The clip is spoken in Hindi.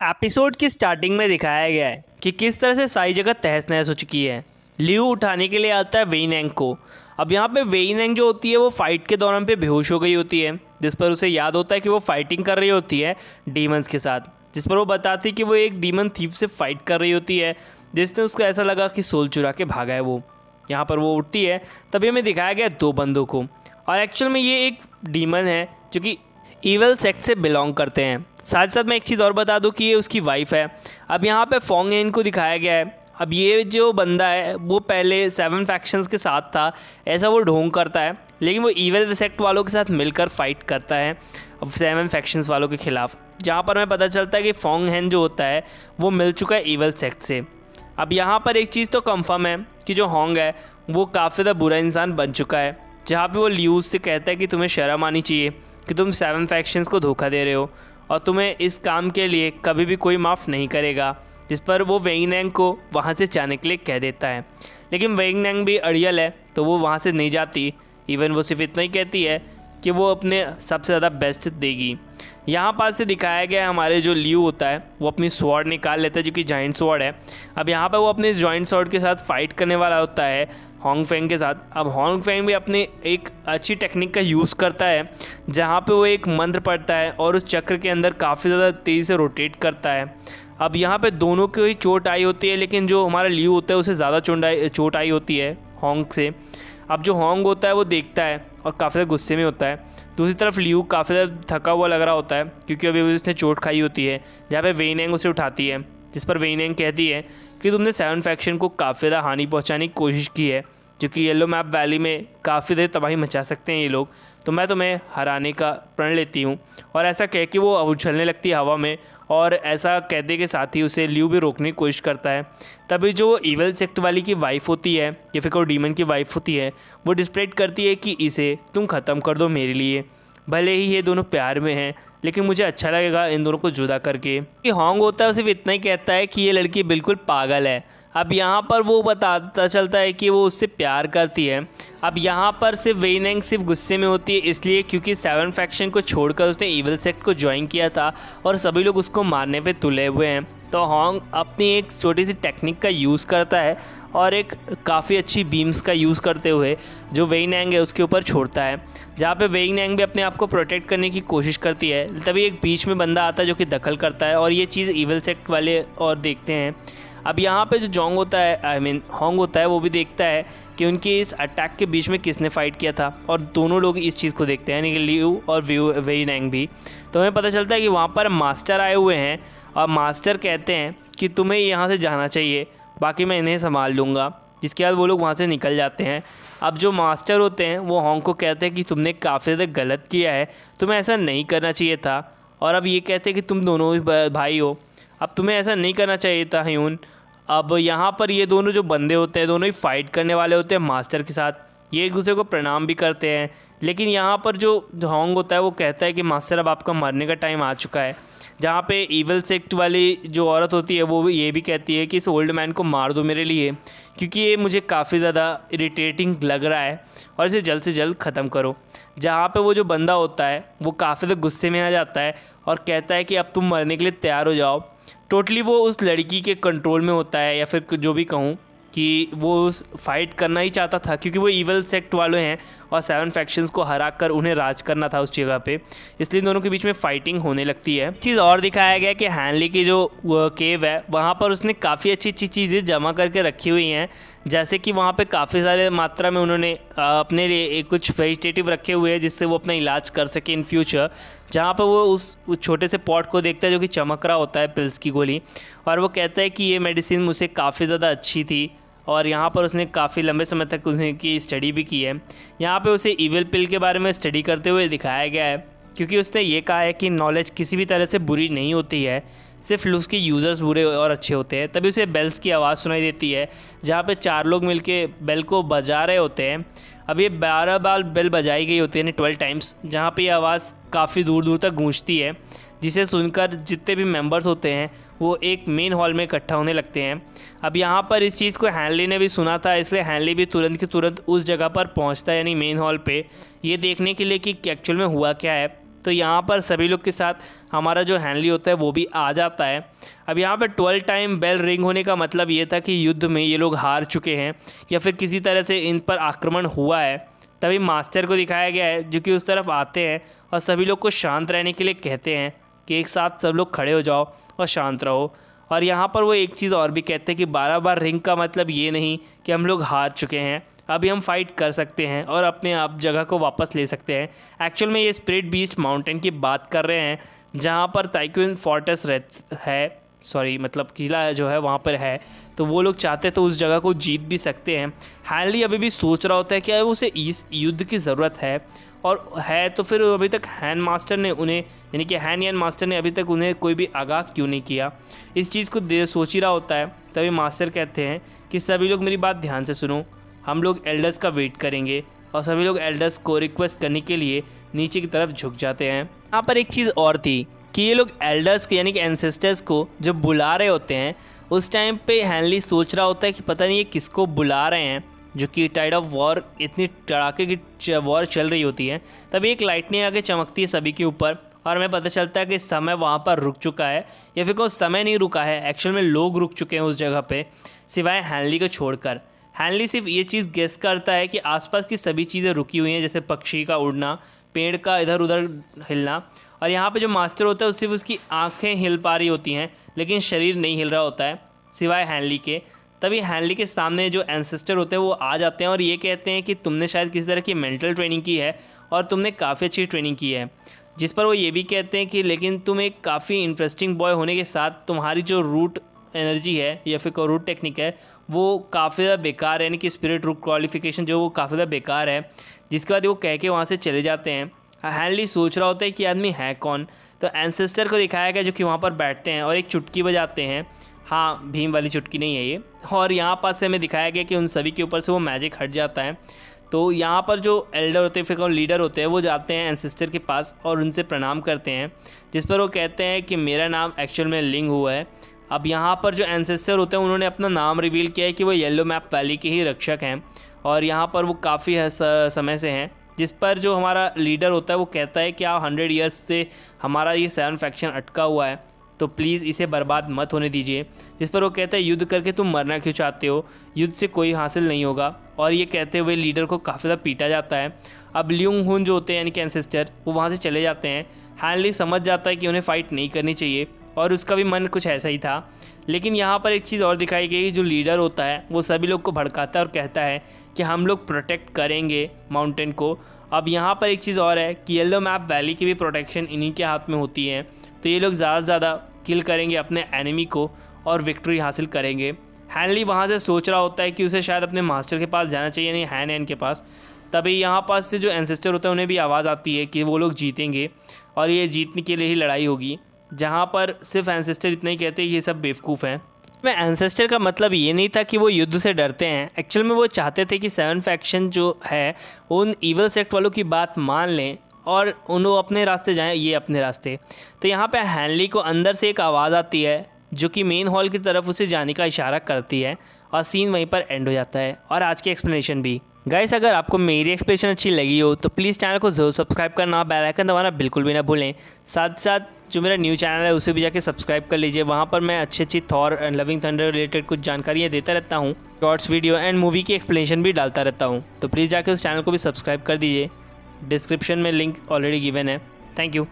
एपिसोड की स्टार्टिंग में दिखाया गया है कि किस तरह से सारी जगह तहस नहस हो चुकी है। लियू उठाने के लिए आता है वेई नैंग को। अब यहाँ पे वेई नैंग जो होती है वो फाइट के दौरान पे बेहोश हो गई होती है, जिस पर उसे याद होता है कि वो फाइटिंग कर रही होती है डीमंस के साथ, जिस पर वो बताती है कि वो एक डीमन थीफ से फाइट कर रही होती है, जिसने उसको ऐसा लगा कि सोल चुरा के भागा है वो। यहाँ पर वो उठती है, तभी हमें दिखाया गया दो बंदों को, और एक्चुअल में ये एक डीमन है जो कि ईवल सेक्ट से बिलोंग करते हैं। साथ साथ मैं एक चीज़ और बता दूं कि ये उसकी वाइफ है। अब यहाँ पे फोंग एन को दिखाया गया है। अब ये जो बंदा है वो पहले 7 फैक्शंस के साथ था, ऐसा वो ढोंग करता है, लेकिन वो ईवल सेक्ट वालों के साथ मिलकर फाइट करता है अब 7 फैक्शंस वालों के खिलाफ, जहाँ पर हमें पता चलता है कि फोंग हेन जो होता है वो मिल चुका है ईवल सेक्ट से। अब यहाँ पर एक चीज़ तो कंफर्म है कि जो होंग है वो काफ़ी ज़्यादा बुरा इंसान बन चुका है, जहाँ पे वो लियू से कहता है कि तुम्हें शर्म आनी चाहिए कि तुम 7 फैक्शंस को धोखा दे रहे हो और तुम्हें इस काम के लिए कभी भी कोई माफ़ नहीं करेगा, जिस पर वो वेई नैंग को वहाँ से जाने के लिए कह देता है। लेकिन वेई नैंग भी अड़ियल है तो वो वहाँ से नहीं जाती। इवन वो सिर्फ इतना ही कहती है कि वो अपने सबसे ज़्यादा बेस्ट देगी। यहाँ पास से दिखाया गया हमारे जो लियू होता है वो अपनी स्वॉर्ड निकाल लेता है जो कि जॉइंट स्वॉर्ड है। अब यहाँ पर वो अपने इस जॉइंट स्वॉर्ड के साथ फाइट करने वाला होता है होंग फेंग के साथ। अब होंग फेंग भी अपने एक अच्छी टेक्निक का यूज़ करता है, जहाँ पे वो एक मंत्र पढ़ता है और उस चक्र के अंदर काफ़ी ज़्यादा तेज़ी से रोटेट करता है। अब यहाँ पे दोनों को ही चोट आई होती है, लेकिन जो हमारा लियू होता है उसे ज़्यादा चोट आई होती है होंग से। अब जो होंग होता है वो देखता है और काफ़ी ज़्यादा गुस्से में होता है। दूसरी तरफ लियू काफ़ी ज़्यादा थका हुआ लग रहा होता है क्योंकि अभी उसने चोट खाई होती है, जहाँ पे वेई नैंग उसे उठाती है, जिस पर वेई नैंग कहती है कि तुमने 7 फैक्शन को काफ़ी ज़्यादा हानि पहुँचाने की कोशिश की है, जो कि येलो मैप वैली में काफ़ी देर तबाही मचा सकते हैं ये लोग, तो मैं तुम्हें हराने का प्रण लेती हूँ। और ऐसा कह के वो उछलने लगती है हवा में, और ऐसा कहते के साथ ही उसे लियू भी रोकने की कोशिश करता है। तभी जो ईवल सेक्ट वाली की वाइफ होती है या फिर कोई डीमन की वाइफ होती है वो डिस्प्रेड करती है कि इसे तुम ख़त्म कर दो मेरे लिए, भले ही ये दोनों प्यार में हैं लेकिन मुझे अच्छा लगेगा इन दोनों को जुदा करके। कि होंग होता है सिर्फ इतना ही कहता है कि ये लड़की बिल्कुल पागल है। अब यहाँ पर वो बताता चलता है कि वो उससे प्यार करती है। अब यहाँ पर सिर्फ वेई नैंग सिर्फ गुस्से में होती है इसलिए क्योंकि 7 फैक्शन को छोड़कर उसने ईवल सेक्ट को ज्वाइन किया था और सभी लोग उसको मारने पे तुले हुए हैं। तो होंग अपनी एक छोटी सी टेक्निक का यूज़ करता है और एक काफ़ी अच्छी बीम्स का यूज़ करते हुए जो वेई नैंग है उसके ऊपर छोड़ता है, जहाँ पे वेई नैंग भी अपने आप को प्रोटेक्ट करने की कोशिश करती है। तभी एक बीच में बंदा आता है जो कि दखल करता है और ये चीज़ ईवल सेक्ट वाले और देखते हैं। अब यहाँ पे जो जोंग होता है होंग होता है वो भी देखता है कि उनके इस अटैक के बीच में किसने फ़ाइट किया था, और दोनों लोग इस चीज़ को देखते हैं, यानी कि लियू और वेई नैंग भी। तो हमें पता चलता है कि वहाँ पर मास्टर आए हुए हैं और मास्टर कहते हैं कि तुम्हें यहाँ से जाना चाहिए, बाकी मैं इन्हें संभाल लूँगा। जिसके बाद वो लोग वहाँ से निकल जाते हैं। अब जो मास्टर होते हैं वो होंग को कहते हैं कि तुमने काफ़ी ज़्यादा गलत किया है, तुम्हें ऐसा नहीं करना चाहिए था। और अब ये कहते हैं कि तुम दोनों ही भाई हो, अब तुम्हें ऐसा नहीं करना चाहिए था ह्यून। अब यहाँ पर ये दोनों जो बंदे होते हैं दोनों ही फाइट करने वाले होते हैं मास्टर के साथ, ये एक दूसरे को प्रणाम भी करते हैं। लेकिन यहाँ पर जो होंग होता है वो कहता है कि मास्टर अब आपका मरने का टाइम आ चुका है, जहाँ पे ईवल सेक्ट वाली जो औरत होती है वो भी ये भी कहती है कि इस ओल्ड मैन को मार दो मेरे लिए, क्योंकि ये मुझे काफ़ी ज़्यादा इरिटेटिंग लग रहा है और इसे जल्द से जल्द ख़त्म करो। जहाँ पे वो जो बंदा होता है वो काफ़ी ज़्यादा गुस्से में आ जाता है और कहता है कि अब तुम मरने के लिए तैयार हो जाओ। टोटली वो उस लड़की के कंट्रोल में होता है, या फिर जो भी कहूँ कि वो उस फाइट करना ही चाहता था क्योंकि वो ईवल सेक्ट वाले हैं और 7 फैक्शंस को हरा कर उन्हें राज करना था उस जगह पे, इसलिए दोनों के बीच में फाइटिंग होने लगती है। चीज़ और दिखाया गया कि हैनली की जो केव है वहाँ पर उसने काफ़ी अच्छी अच्छी चीज़ें जमा करके रखी हुई हैं, जैसे कि वहाँ पे काफ़ी सारे मात्रा में उन्होंने अपने लिए कुछ वेजिटेटिव रखे हुए हैं जिससे वो अपना इलाज कर सके इन फ्यूचर। जहाँ पर वो उस छोटे से पॉट को देखता है जो कि चमक रहा होता है पिल्स की गोली, और वो कहता है कि ये मेडिसिन मुझसे काफ़ी ज़्यादा अच्छी थी, और यहाँ पर उसने काफ़ी लंबे समय तक उसकी स्टडी भी की है। यहाँ पे उसे ईविल पिल के बारे में स्टडी करते हुए दिखाया गया है, क्योंकि उसने ये कहा है कि नॉलेज किसी भी तरह से बुरी नहीं होती है, सिर्फ उसके यूज़र्स बुरे और अच्छे होते हैं। तभी उसे बेल्स की आवाज़ सुनाई देती है, जहाँ पे 4 लोग मिलके बेल को बजा रहे होते हैं। अब ये 12 बार बेल बजाई गई होती है, यानी 12 टाइम्स, जहाँ पे ये आवाज़ काफ़ी दूर दूर तक गूंजती है, जिसे सुनकर जितने भी मेंबर्स होते हैं वो एक मेन हॉल में इकट्ठा होने लगते हैं। अब यहाँ पर इस चीज़ को हैनली ने भी सुना था, इसलिए हैनली भी तुरंत की तुरंत उस जगह पर पहुँचता है, यानी मेन हॉल पे, ये देखने के लिए कि एक्चुअल में हुआ क्या है। तो यहाँ पर सभी लोग के साथ हमारा जो हैनली होता है वो भी आ जाता है। अब यहाँ पर 12 टाइम बेल रिंग होने का मतलब ये था कि युद्ध में ये लोग हार चुके हैं या फिर किसी तरह से इन पर आक्रमण हुआ है। तभी मास्टर को दिखाया गया है जो कि उस तरफ आते हैं और सभी लोग को शांत रहने के लिए कहते हैं कि एक साथ सब लोग खड़े हो जाओ और शांत रहो। और यहाँ पर वो एक चीज़ और भी कहते हैं कि 12 बार रिंग का मतलब ये नहीं कि हम लोग हार चुके हैं, अभी हम फाइट कर सकते हैं और अपने आप जगह को वापस ले सकते हैं। एक्चुअल में ये स्पिरिट बीस्ट माउंटेन की बात कर रहे हैं जहाँ पर टाइक्विन फोर्ट्रेस मतलब किला जो है वहाँ पर है, तो वो लोग चाहते तो उस जगह को जीत भी सकते हैं। हैनली अभी भी सोच रहा होता है कि उसे इस युद्ध की ज़रूरत है, और है तो फिर अभी तक हैन मास्टर ने उन्हें यानी कि हैन यान मास्टर ने अभी तक उन्हें कोई भी आगाह क्यों नहीं किया, इस चीज़ को सोच ही रहा होता है। तभी मास्टर कहते हैं कि सभी लोग मेरी बात ध्यान से सुनो, हम लोग एल्डर्स का वेट करेंगे। और सभी लोग एल्डर्स को रिक्वेस्ट करने के लिए नीचे की तरफ झुक जाते हैं। यहाँ पर एक चीज़ और थी कि ये लोग एल्डर्स को यानी कि एंसेस्टर्स को जब बुला रहे होते हैं उस टाइम पे हैनली सोच रहा होता है कि पता नहीं ये किसको बुला रहे हैं, जो कि टाइड ऑफ वॉर इतनी तड़ाके की वॉर चल रही होती है। तभी एक लाइटनिंग आके चमकती है सभी के ऊपर और हमें पता चलता है कि समय वहाँ पर रुक चुका है, या फिर कोई समय नहीं रुका है, एक्चुअल में लोग रुक चुके हैं उस जगह पे सिवाय हैनली को छोड़कर। हैनली सिर्फ ये चीज़ गेस करता है कि आसपास की सभी चीज़ें रुकी हुई हैं, जैसे पक्षी का उड़ना, पेड़ का इधर उधर हिलना, और यहाँ पे जो मास्टर होता है सिर्फ उसकी आंखें हिल पा रही होती हैं लेकिन शरीर नहीं हिल रहा होता है सिवाय हैनली के। तभी हैनली के सामने जो एंसेस्टर होते हैं वो आ जाते हैं और ये कहते हैं कि तुमने शायद किसी तरह की मेंटल ट्रेनिंग की है और तुमने काफ़ी अच्छी ट्रेनिंग की है। जिस पर वो ये भी कहते हैं कि लेकिन तुम एक काफ़ी इंटरेस्टिंग बॉय होने के साथ तुम्हारी जो रूट एनर्जी है या फिर रूट टेक्निक है वो काफ़ी ज़्यादा बेकार है, यानी कि स्पिरिट रूट क्वालिफिकेशन जो वो काफ़ी ज़्यादा बेकार है। जिसके बाद वो कह के वहाँ से चले जाते हैं। हैनली सोच रहा होता है कि आदमी है कौन, तो एंसेस्टर को दिखाया गया जो कि वहाँ पर बैठते हैं और एक चुटकी बजाते हैं। हाँ, भीम वाली चुटकी नहीं है ये। और यहाँ पास से हमें दिखाया गया कि उन सभी के ऊपर से वो मैजिक हट जाता है। तो यहाँ पर जो एल्डर होते हैं फिर लीडर होते हैं वो जाते हैं एंसेस्टर के पास और उनसे प्रणाम करते हैं, जिस पर वो कहते हैं कि मेरा नाम एक्चुअल में लिंग हुआ है। अब यहाँ पर जो एंसेस्टर होते हैं उन्होंने अपना नाम रिवील किया है कि वो येलो मैप वैली के ही रक्षक हैं और यहाँ पर वो काफ़ी समय से हैं। जिस पर जो हमारा लीडर होता है वो कहता है कि 100 ईयर्स से हमारा ये 7 फैक्शन अटका हुआ है, तो प्लीज़ इसे बर्बाद मत होने दीजिए। जिस पर वो कहता है युद्ध करके तुम मरना क्यों चाहते हो, युद्ध से कोई हासिल नहीं होगा। और ये कहते हुए लीडर को काफ़ी ज़्यादा पीटा जाता है। अब ल्यूंग हुन जो होते हैं यानी कि एंसेस्टर वो वहाँ से चले जाते हैं। हैनली समझ जाता है कि उन्हें फ़ाइट नहीं करनी चाहिए और उसका भी मन कुछ ऐसा ही था। लेकिन यहाँ पर एक चीज़ और दिखाई गई, जो लीडर होता है वो सभी लोग को भड़काता है और कहता है कि हम लोग प्रोटेक्ट करेंगे माउंटेन को। अब यहाँ पर एक चीज़ और है कि येलो मैप वैली की भी प्रोटेक्शन इन्हीं के हाथ में होती है, तो ये लोग ज़्यादा से ज़्यादा किल करेंगे अपने एनिमी को और विक्ट्री हासिल करेंगे। हैनली वहाँ से सोच रहा होता है कि उसे शायद अपने मास्टर के पास जाना चाहिए, नहीं हैन एन के पास। तभी यहाँ पास से जो एंसेस्टर होता है उन्हें भी आवाज़ आती है कि वो लोग जीतेंगे और ये जीतने के लिए ही लड़ाई होगी, जहाँ पर सिर्फ एंसेस्टर इतना ही कहते हैं ये सब बेवकूफ़ हैं। में एंसेस्टर का मतलब ये नहीं था कि वो युद्ध से डरते हैं, एक्चुअल में वो चाहते थे कि 7 फैक्शन जो है उन ईवल सेक्ट वालों की बात मान लें और उन्होंने अपने रास्ते जाएं, ये अपने रास्ते। तो यहाँ पे हैनली को अंदर से एक आवाज़ आती है जो कि मेन हॉल की तरफ उसे जाने का इशारा करती है और सीन वहीं पर एंड हो जाता है और आज की एक्सप्लेनेशन भी। गाइस, अगर आपको मेरी एक्सप्लेनेशन अच्छी लगी हो तो प्लीज़ चैनल को ज़रूर सब्सक्राइब करना, बेल आइकन दबाना बिल्कुल भी ना भूलें। साथ साथ जो मेरा न्यू चैनल है उसे भी जाके सब्सक्राइब कर लीजिए, वहाँ पर मैं अच्छी Thor and loving thunder related कुछ जानकारियाँ देता रहता हूँ, शॉर्ट्स वीडियो एंड मूवी की एक्सप्लेनेशन भी डालता रहता हूँ। तो प्लीज़ जाके उस चैनल को भी सब्सक्राइब कर दीजिए, डिस्क्रिप्शन में लिंक ऑलरेडी गिवन है। Thank you.